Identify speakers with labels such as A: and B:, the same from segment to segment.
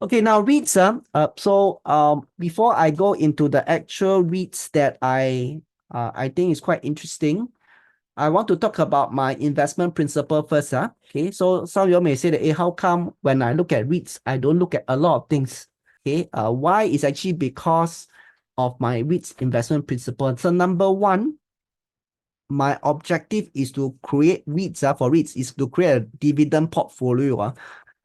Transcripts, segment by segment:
A: Okay, now REITs. Before I go into the actual REITs that I think is quite interesting, I want to talk about my investment principle first. Okay, so some of you may say that, hey, how come when I look at REITs, I don't look at a lot of things? Okay, why is actually because of my REITs investment principle. So number one, my objective is to create REITs. For REITs is to create a dividend portfolio.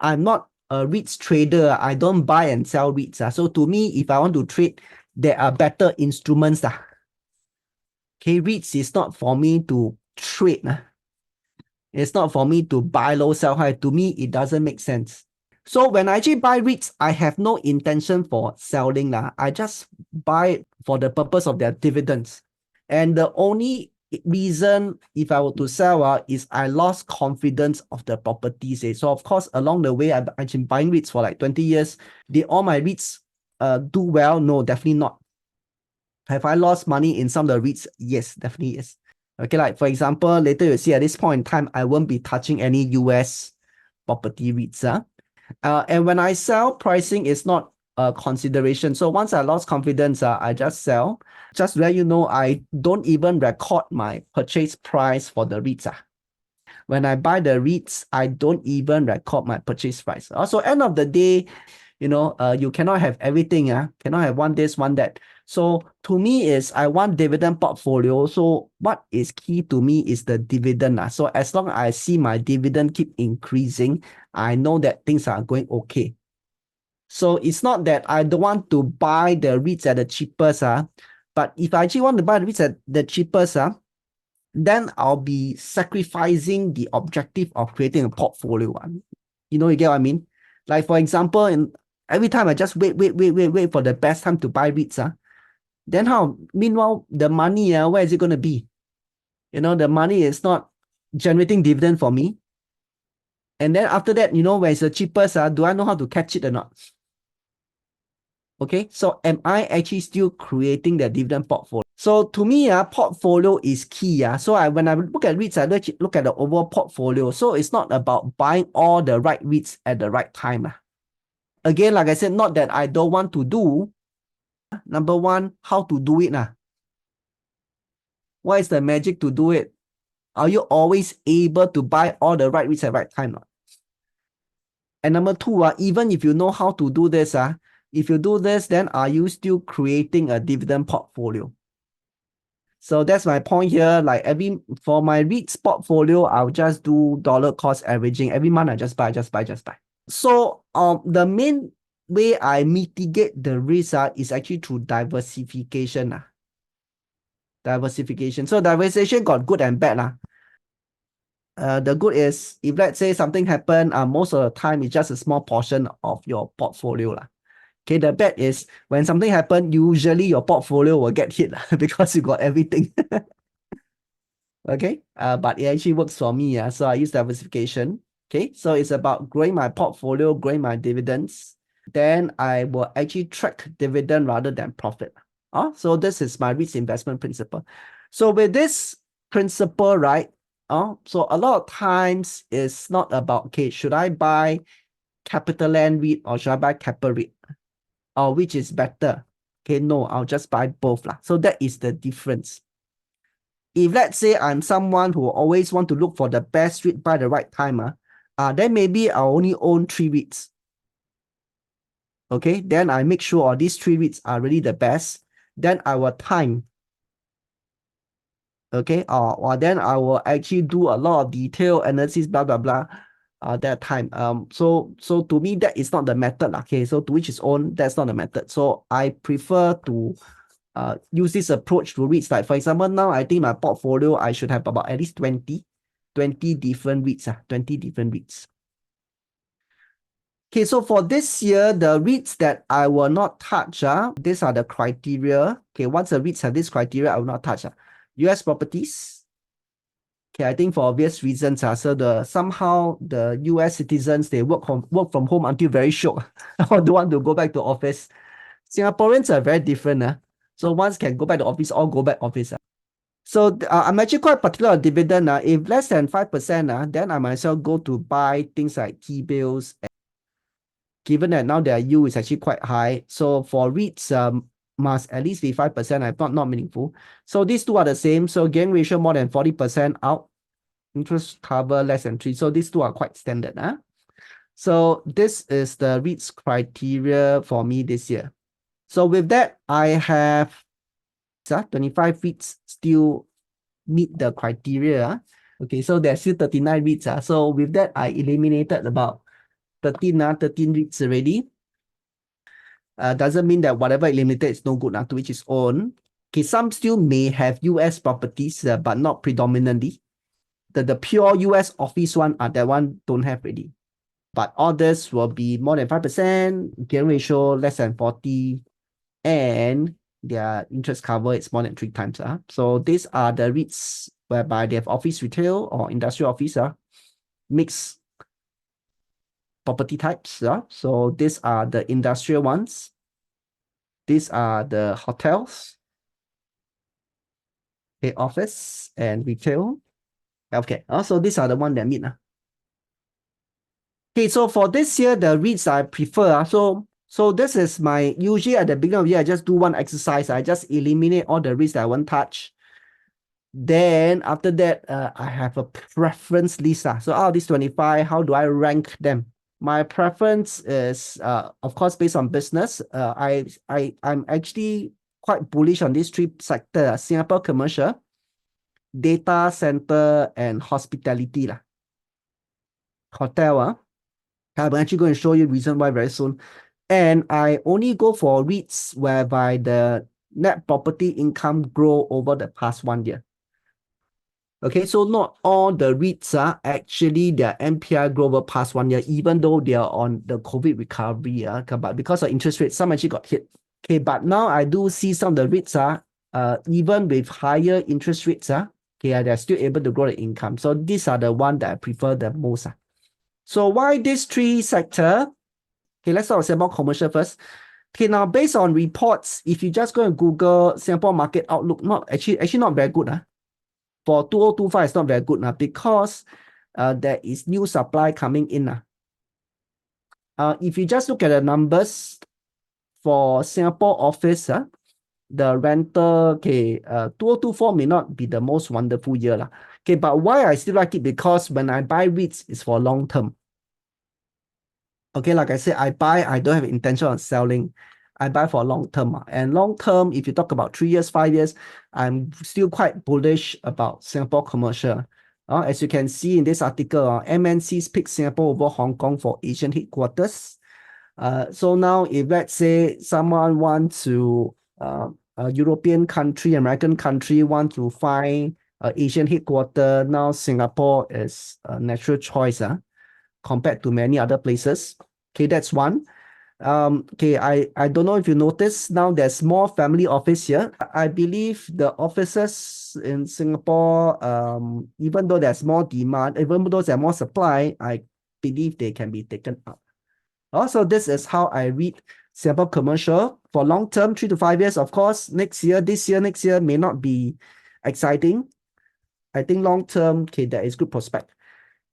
A: I'm not a REITs trader. I don't buy and sell REITs. So to me, if I want to trade, there are better instruments. Okay, REITs is not for me to trade. It's not for me to buy low, sell high. To me, it doesn't make sense. So when I actually buy REITs, I have no intention for selling. I just buy for the purpose of their dividends. And the only reason if I were to sell is I lost confidence of the properties. So of course, along the way, I've been buying REITs for like 20 years. Did all my REITs do well? No, definitely not. Have I lost money in some of the REITs? Yes, definitely yes. Okay, like for example, later you'll see at this point in time, I won't be touching any US property REITs. And when I sell, pricing is not a consideration. So once I lost confidence, I just sell. Just to let you know, I don't even record my purchase price for the REITs. When I buy the REITs, I don't even record my purchase price. Also, end of the day, you cannot have everything. Cannot have one this, one that. So to me is I want dividend portfolio. So what is key to me is the dividend. So as long as I see my dividend keep increasing, I know that things are going okay. So it's not that I don't want to buy the REITs at the cheapest. But if I actually want to buy the REITs at the cheapest, then I'll be sacrificing the objective of creating a portfolio. You get what I mean? Like for example, every time I just wait for the best time to buy REITs. Then how? Meanwhile, the money, where is it going to be? The money is not generating dividend for me. And then after that, where is the cheapest? Do I know how to catch it or not? Okay, so am I actually still creating the dividend portfolio? So to me, portfolio is key. So when I look at REITs, I look at the overall portfolio. So it's not about buying all the right REITs at the right time. Again, like I said, not that I don't want to do. Number one, how to do it. What is the magic to do it? Are you always able to buy all the right REITs at the right time? And number two, even if you know how to do this, if you do this, then are you still creating a dividend portfolio? So that's my point here. Like for my REITs portfolio, I'll just do dollar cost averaging. Every month I just buy. So the main way I mitigate the risk is actually through diversification. Diversification. So diversification got good and bad. The good is if let's say something happen, most of the time it's just a small portion of your portfolio. Okay, the bad is when something happen, usually your portfolio will get hit because you got everything. Okay, but it actually works for me. So I use diversification. Okay, so it's about growing my portfolio, growing my dividends. Then I will actually track dividend rather than profit. So this is my REITs investment principle. So with this principle, right? So a lot of times it's not about, okay, should I buy CapitaLand REIT or should I buy Capital REIT? Or which is better? Okay, no, I'll just buy both. So that is the difference. If let's say I'm someone who always want to look for the best REIT by the right time, then maybe I only own 3 REITs. Okay, then I make sure these 3 REITs are really the best. Then I will time. Okay, or then I will actually do a lot of detailed analysis, blah blah blah. That time. So to me that is not the method. Okay, so to each his own. That's not the method. So I prefer to use this approach to REITs. Like for example, now I think my portfolio I should have about at least 20 different REITs. 20 different REITs. Okay, so for this year, the REITs that I will not touch, these are the criteria. Okay, once the REITs have this criteria, I will not touch. US properties. Okay, I think for obvious reasons, so somehow the US citizens, they work from home until very short or don't want to go back to office. Singaporeans are very different. So once can go back to office, all go back office. So I'm actually quite particular on dividend. If less than 5%, then I might as well go to buy things like T-bills. given that now their yield is actually quite high. So for REITs, must at least be 5%. I thought not meaningful. So these two are the same. So gearing ratio more than 40% out. Interest cover less than 3. So these two are quite standard. So this is the REITs criteria for me this year. So with that, I have 25 REITs still meet the criteria. Okay, so there's still 39 REITs. So with that, I eliminated about 13 REITs already. Doesn't mean that whatever eliminated is no good to each its own. Okay, some still may have US properties, but not predominantly. The pure US office one, that one don't have already. But others will be more than 5%, gearing ratio less than 40, and their interest cover is more than 3 times. So these are the REITs whereby they have office retail or industrial office, mixed property types. So these are the industrial ones. These are the hotels, okay, office and retail. Okay, so these are the ones that meet. Okay, so for this year, the REITs I prefer. So this is my, usually at the beginning of the year, I just do one exercise. I just eliminate all the REITs that I won't touch. Then after that, I have a preference list. So out of these 25, how do I rank them? My preference is, of course, based on business. I'm actually quite bullish on these 3 sectors: Singapore commercial, data center, and hospitality. Hotel. I'm actually going to show you the reason why very soon. And I only go for REITs whereby the net property income grow over the past 1 year. Okay, so not all the REITs are actually their NPI grow over past 1 year, even though they are on the COVID recovery. But because of interest rates, some actually got hit. Okay, but now I do see some of the REITs even with higher interest rates, okay, they're still able to grow the income. So these are the ones that I prefer the most. So why these 3 sectors? Okay, let's start with Singapore commercial first. Okay, now based on reports, if you just go and Google Singapore market outlook, not actually not very good. For 2025, it's not very good because there is new supply coming in. If you just look at the numbers for Singapore office, the rental, okay, 2024 may not be the most wonderful year. Okay, but why I still like it? Because when I buy REITs, it's for long term. Okay, like I said, I don't have intention of selling. I buy for long term. And long term, if you talk about 3 years, 5 years, I'm still quite bullish about Singapore commercial. As you can see in this article, MNCs pick Singapore over Hong Kong for Asian headquarters. So now if let's say someone wants to, a European country, American country want to find an Asian headquarter, now Singapore is a natural choice compared to many other places. Okay, that's one. Okay, I don't know if you notice, now there's more family office here. I believe the offices in Singapore, even though there's more demand, even though there's more supply, I believe they can be taken up. Also, this is how I read Singapore commercial. For long term, 3 to 5 years, of course, this year, next year may not be exciting. I think long term, okay, there is good prospect.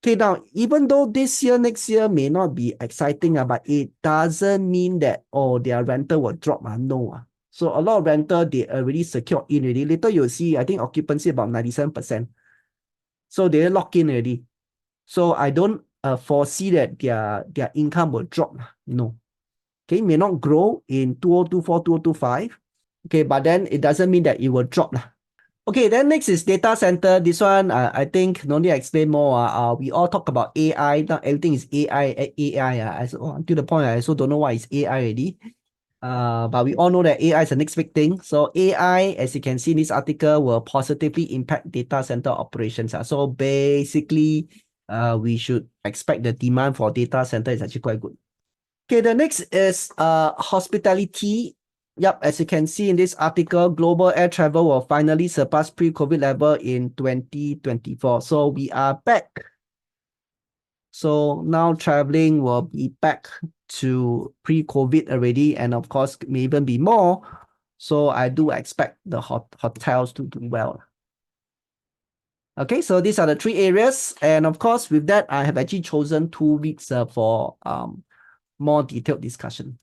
A: Okay, now, even though this year, next year may not be exciting, but it doesn't mean that, their rental will drop. No. So a lot of rental, they already secured in already. Later you'll see, I think occupancy about 97%. So they lock in already. So I don't foresee that their income will drop. No. Okay, may not grow in 2024, 2025. Okay, but then it doesn't mean that it will drop. Okay, then next is data center. This one, I think no need to explain more. We all talk about AI. Now everything is AI. To the point, I also don't know what is AI already. But we all know that AI is the next big thing. So AI, as you can see in this article, will positively impact data center operations. So basically, we should expect the demand for data center is actually quite good. Okay, the next is hospitality. Yep, as you can see in this article, global air travel will finally surpass pre-COVID level in 2024. So we are back. So now traveling will be back to pre-COVID already, and of course, may even be more. So I do expect the hotels to do well. Okay, so these are the 3 areas. And of course, with that, I have actually chosen 2 REITs for more detailed discussion.